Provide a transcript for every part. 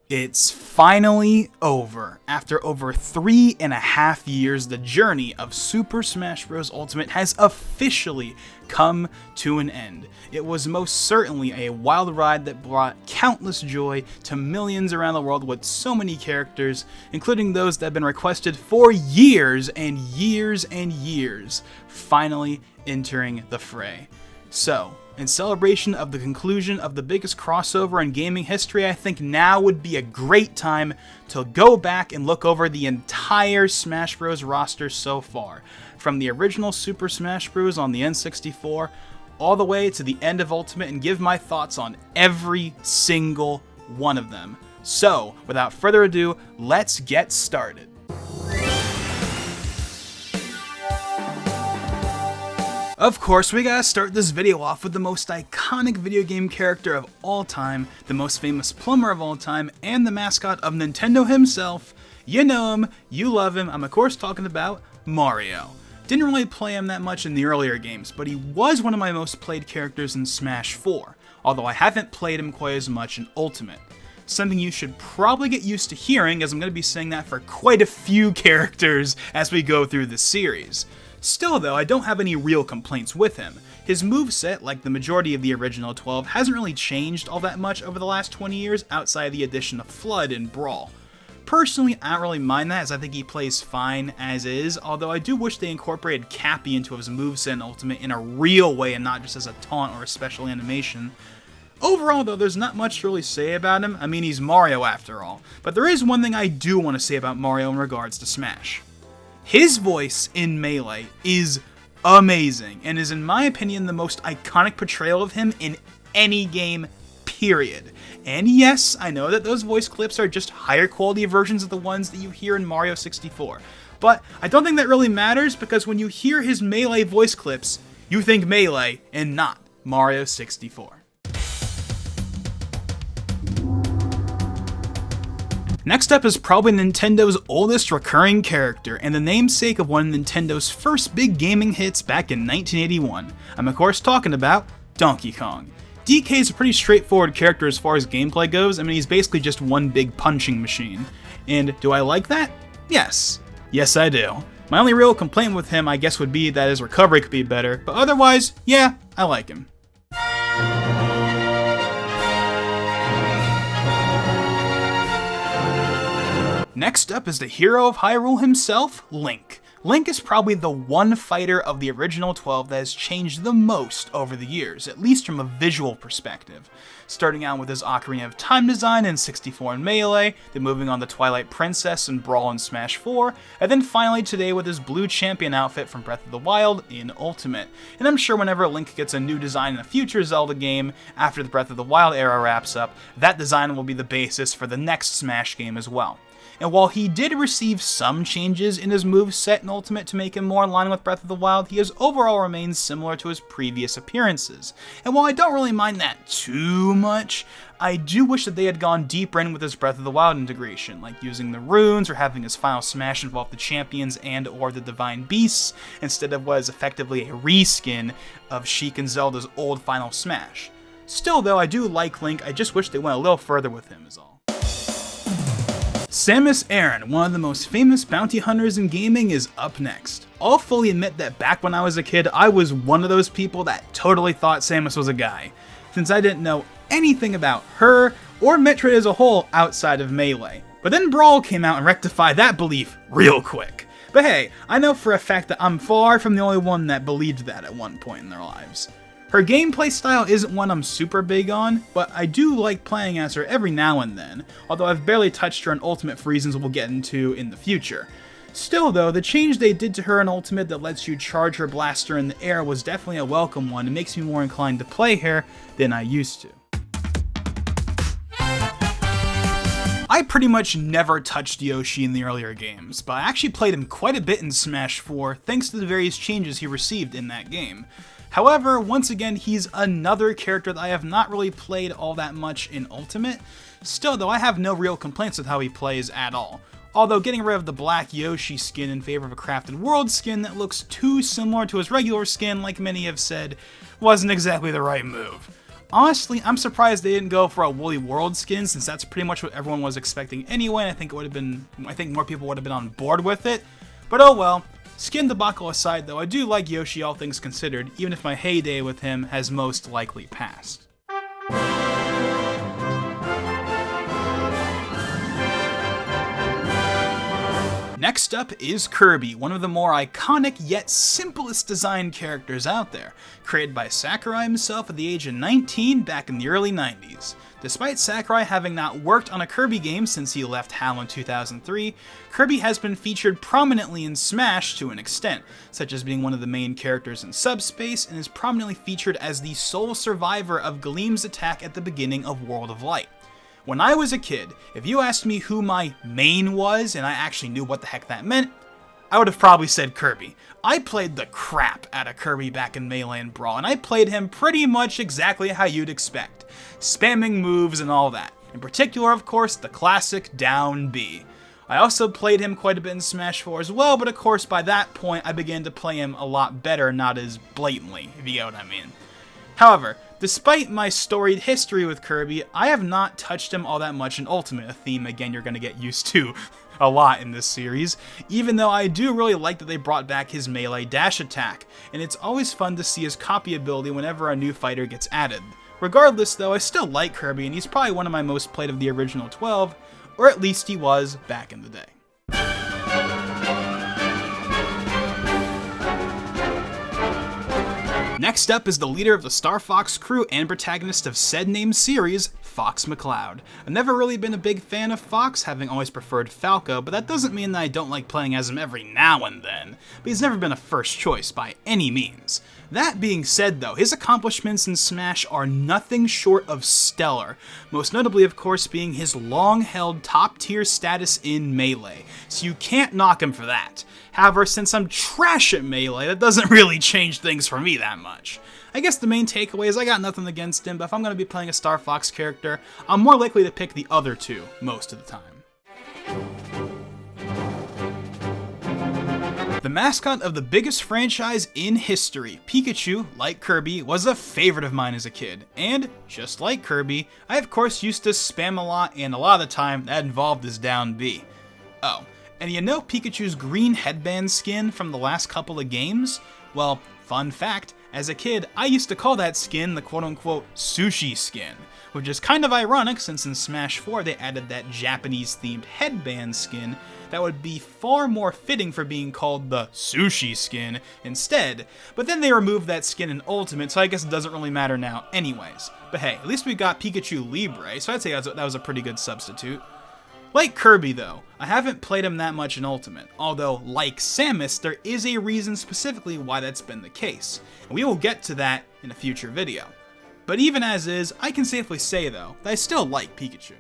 It's finally over. After over 3.5 years, the journey of Super Smash Bros. Ultimate has officially come to an end. It was most certainly a wild ride that brought countless joy to millions around the world with so many characters, including those that have been requested for years and years and years, finally entering the fray. So, in celebration of the conclusion of the biggest crossover in gaming history, I think now would be a great time to go back and look over the entire Smash Bros. Roster so far, from the original Super Smash Bros. On the N64, all the way to the end of Ultimate, and give my thoughts on every single one of them. So, without further ado, let's get started. Of course, we gotta start this video off with the most iconic video game character of all time, the most famous plumber of all time, and the mascot of Nintendo himself. You know him, you love him, I'm of course talking about Mario. Didn't really play him that much in the earlier games, but he was one of my most played characters in Smash 4, although I haven't played him quite as much in Ultimate. Something you should probably get used to hearing, as I'm going to be saying that for quite a few characters as we go through this series. Still though, I don't have any real complaints with him. His moveset, like the majority of the original 12, hasn't really changed all that much over the last 20 years outside the addition of Flood and Brawl. Personally, I don't really mind that, as I think he plays fine as is, although I do wish they incorporated Cappy into his moveset in Ultimate in a real way and not just as a taunt or a special animation. Overall though, there's not much to really say about him. I mean, he's Mario after all. But there is one thing I do want to say about Mario in regards to Smash. His voice in Melee is amazing, and is in my opinion the most iconic portrayal of him in any game, period. And yes, I know that those voice clips are just higher quality versions of the ones that you hear in Mario 64, but I don't think that really matters, because when you hear his Melee voice clips, you think Melee and not Mario 64. Next up is probably Nintendo's oldest recurring character, and the namesake of one of Nintendo's first big gaming hits back in 1981. I'm of course talking about Donkey Kong. DK is a pretty straightforward character as far as gameplay goes. I mean, he's basically just one big punching machine. And do I like that? Yes. Yes, I do. My only real complaint with him, I guess, would be that his recovery could be better, but otherwise, yeah, I like him. Next up is the hero of Hyrule himself, Link. Link is probably the one fighter of the original 12 that has changed the most over the years, at least from a visual perspective. Starting out with his Ocarina of Time design in 64 and Melee, then moving on to Twilight Princess and Brawl in Smash 4, and then finally today with his Blue Champion outfit from Breath of the Wild in Ultimate. And I'm sure whenever Link gets a new design in a future Zelda game, after the Breath of the Wild era wraps up, that design will be the basis for the next Smash game as well. And while he did receive some changes in his moveset in Ultimate to make him more in line with Breath of the Wild, he has overall remained similar to his previous appearances. And while I don't really mind that too much, I do wish that they had gone deeper in with his Breath of the Wild integration, like using the runes or having his final smash involve the champions and or the divine beasts, instead of what is effectively a reskin of Sheik and Zelda's old final smash. Still though, I do like Link, I just wish they went a little further with him is all. Samus Aran, one of the most famous bounty hunters in gaming, is up next. I'll fully admit that back when I was a kid, I was one of those people that totally thought Samus was a guy, since I didn't know anything about her or Metroid as a whole outside of Melee. But then Brawl came out and rectified that belief real quick. But hey, I know for a fact that I'm far from the only one that believed that at one point in their lives. Her gameplay style isn't one I'm super big on, but I do like playing as her every now and then, although I've barely touched her in Ultimate for reasons we'll get into in the future. Still though, the change they did to her in Ultimate that lets you charge her blaster in the air was definitely a welcome one and makes me more inclined to play her than I used to. I pretty much never touched Yoshi in the earlier games, but I actually played him quite a bit in Smash 4 thanks to the various changes he received in that game. However, once again, he's another character that I have not really played all that much in Ultimate. Still though, I have no real complaints with how he plays at all. Although getting rid of the black Yoshi skin in favor of a crafted world skin that looks too similar to his regular skin, like many have said, wasn't exactly the right move. Honestly, I'm surprised they didn't go for a Woolly World skin, since that's pretty much what everyone was expecting anyway, and I think more people would have been on board with it. But oh well. Skin debacle aside though, I do like Yoshi all things considered, even if my heyday with him has most likely passed. Next up is Kirby, one of the more iconic yet simplest designed characters out there, created by Sakurai himself at the age of 19 back in the early 90s. Despite Sakurai having not worked on a Kirby game since he left HAL in 2003, Kirby has been featured prominently in Smash to an extent, such as being one of the main characters in Subspace, and is prominently featured as the sole survivor of Gleam's attack at the beginning of World of Light. When I was a kid, if you asked me who my main was, and I actually knew what the heck that meant, I would have probably said Kirby. I played the crap out of Kirby back in Melee and Brawl, and I played him pretty much exactly how you'd expect, spamming moves and all that. In particular, of course, the classic down B. I also played him quite a bit in Smash 4 as well, but of course by that point I began to play him a lot better, not as blatantly, if you get what I mean. However, despite my storied history with Kirby, I have not touched him all that much in Ultimate, a theme again you're going to get used to a lot in this series, even though I do really like that they brought back his melee dash attack, and it's always fun to see his copy ability whenever a new fighter gets added. Regardless though, I still like Kirby, and he's probably one of my most played of the original 12, or at least he was back in the day. Next up is the leader of the Star Fox crew and protagonist of said named series, Fox McCloud. I've never really been a big fan of Fox, having always preferred Falco, but that doesn't mean that I don't like playing as him every now and then. But he's never been a first choice by any means. That being said though, his accomplishments in Smash are nothing short of stellar, most notably of course being his long-held top-tier status in Melee, so you can't knock him for that. However, since I'm trash at Melee, that doesn't really change things for me that much. I guess the main takeaway is I got nothing against him, but if I'm going to be playing a Star Fox character, I'm more likely to pick the other two most of the time. The mascot of the biggest franchise in history, Pikachu, like Kirby, was a favorite of mine as a kid, and, just like Kirby, I of course used to spam a lot, and a lot of the time that involved his down B. Oh, and you know Pikachu's green headband skin from the last couple of games? Well, fun fact, as a kid, I used to call that skin the quote-unquote sushi skin, which is kind of ironic since in Smash 4 they added that Japanese-themed headband skin that would be far more fitting for being called the sushi skin instead, but then they removed that skin in Ultimate, so I guess it doesn't really matter now anyways. But hey, at least we got Pikachu Libre, so I'd say that was a pretty good substitute. Like Kirby though, I haven't played him that much in Ultimate, although like Samus, there is a reason specifically why that's been the case, and we will get to that in a future video. But even as is, I can safely say though, that I still like Pikachu.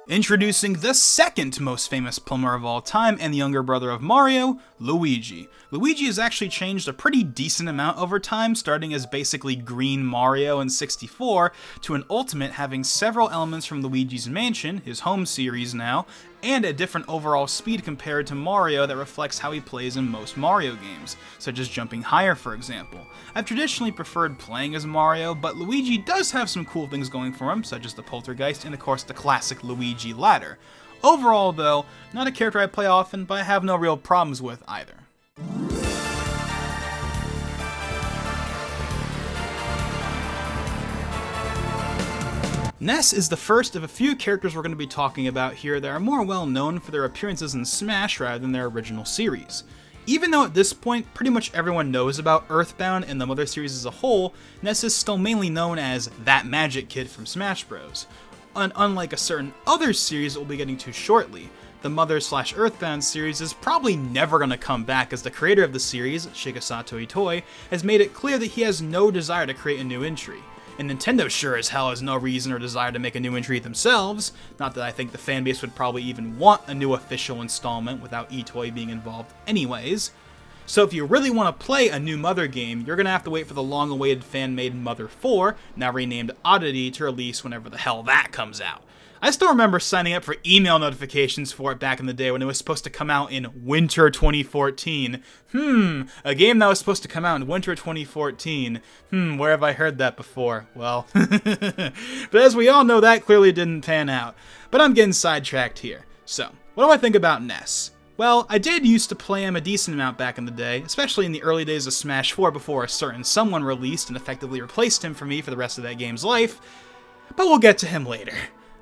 Introducing the second most famous plumber of all time and the younger brother of Mario, Luigi. Luigi has actually changed a pretty decent amount over time, starting as basically Green Mario in 64, to an Ultimate having several elements from Luigi's Mansion, his home series now, and a different overall speed compared to Mario that reflects how he plays in most Mario games, such as jumping higher for example. I've traditionally preferred playing as Mario, but Luigi does have some cool things going for him, such as the Poltergeist and of course the classic Luigi ladder. Overall though, not a character I play often, but I have no real problems with either. Ness is the first of a few characters we're going to be talking about here that are more well known for their appearances in Smash rather than their original series. Even though at this point pretty much everyone knows about Earthbound and the Mother series as a whole, Ness is still mainly known as that magic kid from Smash Bros. And unlike a certain other series that we'll be getting to shortly, the Mother/Earthbound series is probably never going to come back, as the creator of the series, Shigesato Itoi, has made it clear that he has no desire to create a new entry. And Nintendo sure as hell has no reason or desire to make a new entry themselves, not that I think the fanbase would probably even want a new official installment without Itoi being involved anyways. So if you really want to play a new Mother game, you're going to have to wait for the long-awaited fan-made Mother 4, now renamed Oddity, to release whenever the hell that comes out. I still remember signing up for email notifications for it back in the day when it was supposed to come out in winter 2014. A game that was supposed to come out in winter 2014. Where have I heard that before? Well, but as we all know, that clearly didn't pan out. But I'm getting sidetracked here. So, what do I think about Ness? Well, I did used to play him a decent amount back in the day, especially in the early days of Smash 4 before a certain someone released and effectively replaced him for me for the rest of that game's life. But we'll get to him later.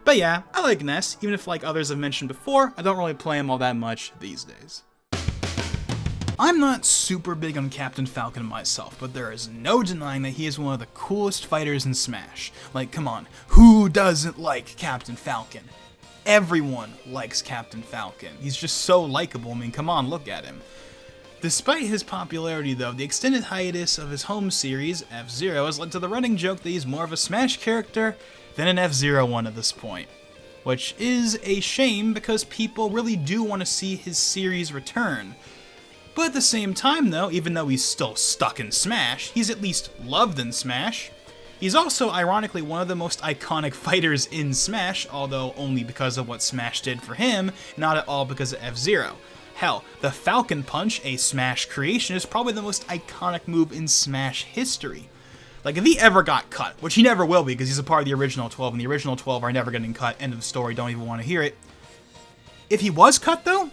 But yeah, I like Ness, even if like others have mentioned before, I don't really play him all that much these days. I'm not super big on Captain Falcon myself, but there is no denying that he is one of the coolest fighters in Smash. Like, come on, who doesn't like Captain Falcon? Everyone likes Captain Falcon. He's just so likable. I mean, come on, look at him. Despite his popularity though, the extended hiatus of his home series, F-Zero, has led to the running joke that he's more of a Smash character than an F-Zero one at this point. Which is a shame because people really do want to see his series return. But at the same time though, even though he's still stuck in Smash, he's at least loved in Smash. He's also ironically one of the most iconic fighters in Smash, although only because of what Smash did for him, not at all because of F-Zero. Hell, the Falcon Punch, a Smash creation, is probably the most iconic move in Smash history. Like, if he ever got cut, which he never will be because he's a part of the original 12, and the original 12 are never getting cut, end of the story, don't even want to hear it. If he was cut, though,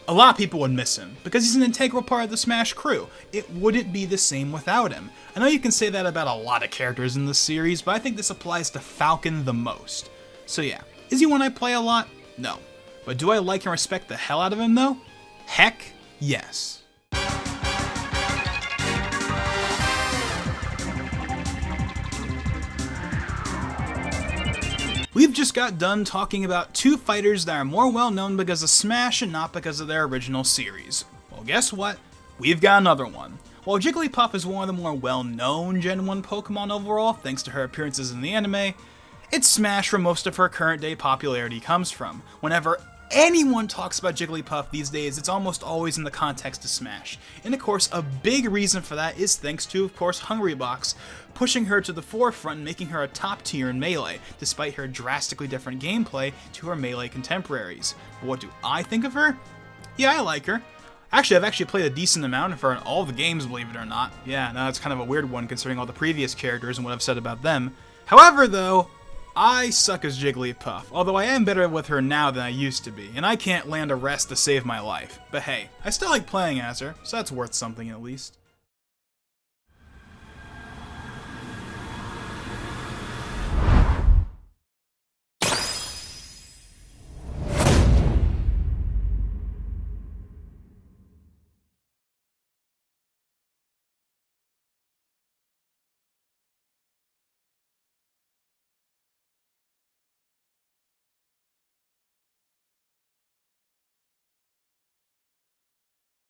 a lot of people would miss him, because he's an integral part of the Smash crew. It wouldn't be the same without him. I know you can say that about a lot of characters in this series, but I think this applies to Falcon the most. So yeah, is he one I play a lot? No. But do I like and respect the hell out of him, though? Heck, yes. We've just got done talking about two fighters that are more well known because of Smash and not because of their original series. Well, guess what? We've got another one. While Jigglypuff is one of the more well-known Gen 1 Pokemon overall, thanks to her appearances in the anime, it's Smash where most of her current day popularity comes from. Whenever anyone talks about Jigglypuff these days, it's almost always in the context of Smash. And of course, a big reason for that is thanks to, of course, Hungrybox, pushing her to the forefront and making her a top tier in Melee, despite her drastically different gameplay to her Melee contemporaries. But what do I think of her? Yeah, I like her. Actually, I've actually played a decent amount of her in all the games, believe it or not. Yeah, now that's kind of a weird one considering all the previous characters and what I've said about them. However, though, I suck as Jigglypuff, although I am better with her now than I used to be, and I can't land a rest to save my life. But hey, I still like playing as her, so that's worth something at least.